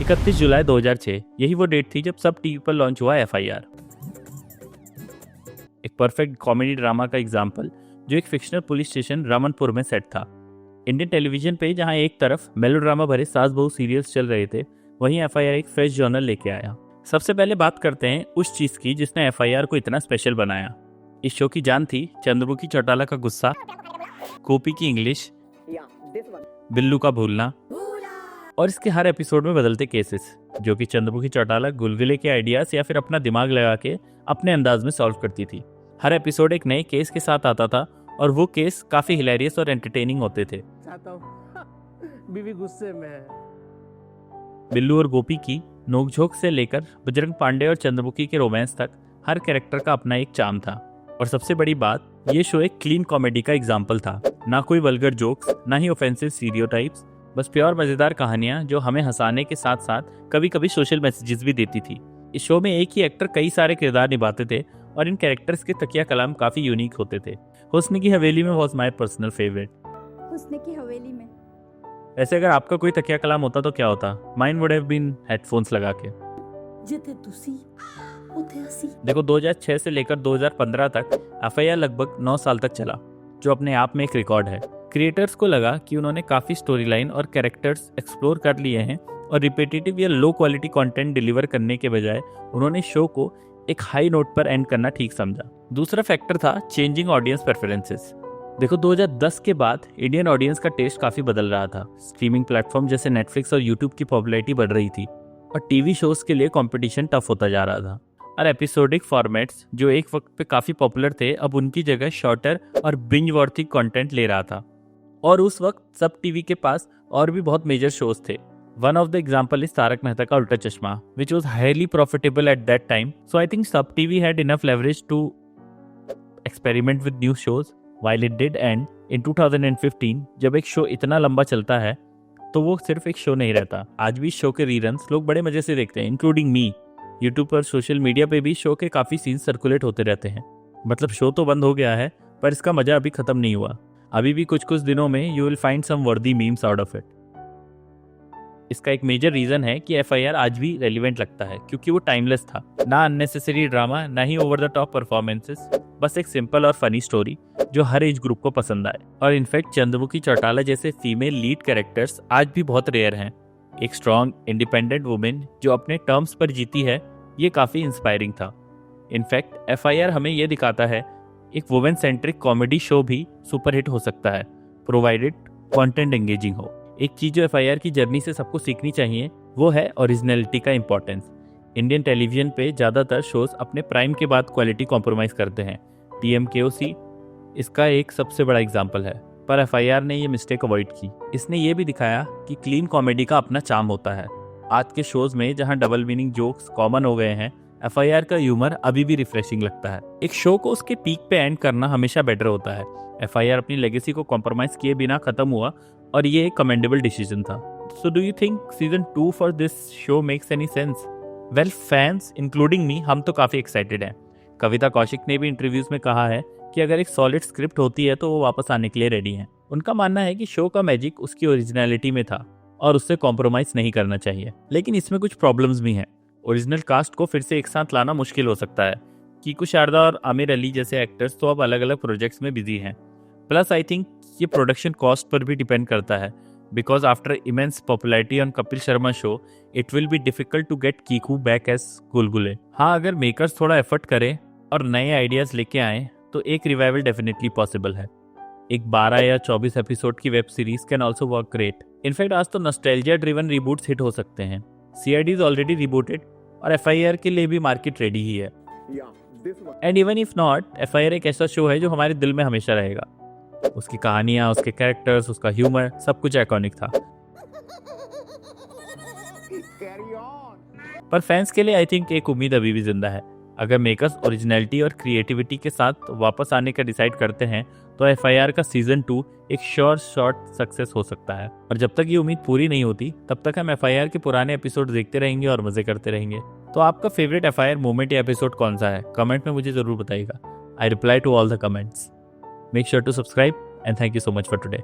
31 जुलाई 2006 यही वो डेट थी जब सब टीवी पर लॉन्च हुआ FIR, एक परफेक्ट कॉमेडी ड्रामा का एग्जाम्पल जो एक फिक्शनल पुलिस स्टेशन रामनपुर में सेट था। इंडियन टेलीविजन पे जहां एक तरफ मेलोड्रामा भरे सास बहू सीरियल्स चल रहे थे, वहीं FIR एक फ्रेश जॉनर लेके आया। सबसे पहले बात करते हैं उस चीज की जिसने FIR को इतना स्पेशल बनाया। इस शो की जान थी चंद्रमुखी चौटाला का गुस्सा, गोपी की इंग्लिश, बिल्लू का भूलना और इसके हर एपिसोड में बदलते केसेस जो कि चंद्रमुखी चौटाला गुलगुले के आइडियाज या फिर अपना दिमाग लगा के अपने अंदाज में सॉल्व करती थी। हर एपिसोड एक नए केस के साथ आता था और वो केस काफी हिलेरियस और एंटरटेनिंग होते थे। बीवी गुस्से में है। बिल्लू और गोपी की नोकझोंक से लेकर बजरंग पांडे और चंद्रमुखी के रोमांस तक हर कैरेक्टर का अपना एक चार्म था। और सबसे बड़ी बात, ये शो एक क्लीन कॉमेडी का एग्जाम्पल था। ना कोई वल्गर जोक्स, ना ही ऑफेंसिव स्टीरियोटाइप्स, बस प्योर मजेदार कहानियां जो हमें हंसाने के साथ साथ कभी कभी सोशल मैसेजेस भी देती थी। इस शो में एक ही एक्टर कई सारे किरदार निभाते थे और इन कैरेक्टर्स के तकिया कलाम काफी यूनिक होते थे। हुस्न की हवेली में वॉज माई पर्सनल फेवरेट। हुस्न की हवेली में वैसे अगर आपका कोई तकिया कलाम होता तो क्या होता? Mine would have been headphones लगा के। जिथे तुसी उथे असी। देखो 2006 से लेकर 2015 तक FIR लगभग 9 साल तक चला, जो अपने आप में एक रिकॉर्ड है। क्रिएटर्स को लगा कि उन्होंने काफी स्टोरी लाइन और कैरेक्टर्स एक्सप्लोर कर लिए हैं और रिपीटेटिव या लो क्वालिटी कंटेंट डिलीवर करने के बजाय उन्होंने शो को एक हाई नोट पर एंड करना ठीक समझा। दूसरा फैक्टर था चेंजिंग ऑडियंस प्रेफरेंसेस। देखो 2010 के बाद इंडियन ऑडियंस का टेस्ट काफी बदल रहा था। स्ट्रीमिंग प्लेटफॉर्म जैसे नेटफ्लिक्स और यूट्यूब की पॉपुलैरिटी बढ़ रही थी और टीवी शोज के लिए कंपटीशन टफ होता जा रहा था। और एपिसोडिक फॉर्मेट्स जो एक वक्त पे काफी पॉपुलर थे, अब उनकी जगह शॉर्टर और बिंज वर्थी कंटेंट ले रहा था। और उस वक्त सब टीवी के पास और भी बहुत मेजर शोज थे। One of the example is Taarak Mehta Ka Ooltah Chashmah, which was highly profitable at that time. So I think Sab TV had enough leverage to experiment with new shows while it did end in 2015। जब एक show इतना लंबा चलता है तो वो सिर्फ एक शो नहीं रहता। आज भी इस शो के रीरन्स लोग बड़े मजे से देखते हैं, इंक्लूडिंग मी। यूट्यूब पर, सोशल मीडिया पे भी शो के काफी सीन्स सर्कुलेट होते रहते हैं। मतलब शो तो बंद हो गया है पर इसका मजा अभी खत्म नहीं हुआ। अभी भी कुछ कुछ दिनों में यू विल फाइंड सम वर्दी मीम्स आउट ऑफ इट। इसका एक मेजर रीजन है कि FIR आज भी रेलिवेंट लगता है क्योंकि वो टाइमलेस था। ना अननेसेसरी ड्रामा, ना ही ओवर द टॉप परफॉर्मेंसेस, बस एक सिंपल और फनी स्टोरी जो हर एज ग्रुप को पसंद आए। और इनफैक्ट चंद्रमुखी चौटाला जैसे फीमेल लीड कैरेक्टर्स आज भी बहुत रेयर हैं। एक स्ट्रॉन्ग इंडिपेंडेंट वुमेन जो अपने टर्म्स पर जीती है, ये काफी इंस्पायरिंग था। इनफैक्ट FIR हमें ये दिखाता है एक वुमेन सेंट्रिक कॉमेडी शो भी सुपरहिट हो सकता है, प्रोवाइडेड कंटेंट एंगेजिंग हो। एक चीज जो FIR की जर्नी से सबको सीखनी चाहिए वो है ओरिजिनलिटी का इंपॉर्टेंस। इंडियन टेलीविजन पे ज्यादातर शोज अपने प्राइम के बाद क्वालिटी कॉम्प्रोमाइज करते हैं। TMKOC इसका एक सबसे बड़ा एग्जाम्पल है, पर FIR ने ये मिस्टेक अवॉइड की। इसने ये भी दिखाया कि क्लीन कॉमेडी का अपना चार्म होता है। आज के शोज में जहां डबल मीनिंग जोक्स कॉमन हो गए हैं, FIR का ह्यूमर अभी भी रिफ्रेशिंग लगता है। एक शो को उसके पीक पे एंड करना हमेशा बेटर होता है। FIR अपनी लेगेसी को कॉम्प्रोमाइज किए बिना खत्म हुआ और ये एक कमेंडेबल डिसीजन था। So do you think season 2 for this show makes any sense? Well, fans including me, हम तो काफी एक्साइटेड हैं। कविता कौशिक ने भी इंटरव्यूज में कहा है कि अगर एक सॉलिड स्क्रिप्ट होती है तो वो वापस आने के लिए रेडी हैं। उनका मानना है कि शो का मैजिक उसकी ओरिजिनलिटी में था और उससे कॉम्प्रोमाइज नहीं करना चाहिए। लेकिन इसमें कुछ प्रॉब्लम्स भी हैं। ओरिजिनल कास्ट को फिर से एक साथ लाना मुश्किल हो सकता है। कीकू शारदा और आमिर अली जैसे एक्टर्स तो अब अलग अलग प्रोजेक्ट्स में बिजी हैं। प्लस आई थिंक ये प्रोडक्शन कॉस्ट पर भी डिपेंड करता है, because after immense popularity on Kapil Sharma show it will be difficult to get Kiku back as Gulgule. हाँ, अगर मेकर्स थोड़ा एफर्ट करें और नए आइडियाज लेके आए तो एक रिवाइवल डेफिनेटली पॉसिबल है। एक 12 या 24 एपिसोड की web series can also work great. In fact आज तो नॉस्टैल्जिया ड्रिवन रिबूट्स हिट हो सकते हैं। CID इज ऑलरेडी रिबूटेड और FIR के लिए भी मार्केट रेडी ही है। And even if not, FIR एक ऐसा शो है जो हमारे दिल में हमेशा रहेगा। उसकी कहानियां, उसके कैरेक्टर्स, उसका ह्यूमर, सब कुछ आइकॉनिक था। पर फैंस के लिए आई थिंक एक उम्मीद अभी भी जिंदा है। अगर मेकर्स ओरिजिनलिटी और क्रिएटिविटी के साथ वापस आने का डिसाइड करते हैं तो FIR का सीजन 2 एक शॉर्ट सक्सेस हो सकता है। और जब तक ये उम्मीद पूरी नहीं होती तब तक हम FIR के पुराने एपिसोड देखते रहेंगे और मजे करते रहेंगे। तो आपका फेवरेट FIR मोमेंट या एपिसोड कौन सा है? कमेंट में मुझे जरूर बताइएगा। I reply to all the comments. Make sure to subscribe and thank you so much for today.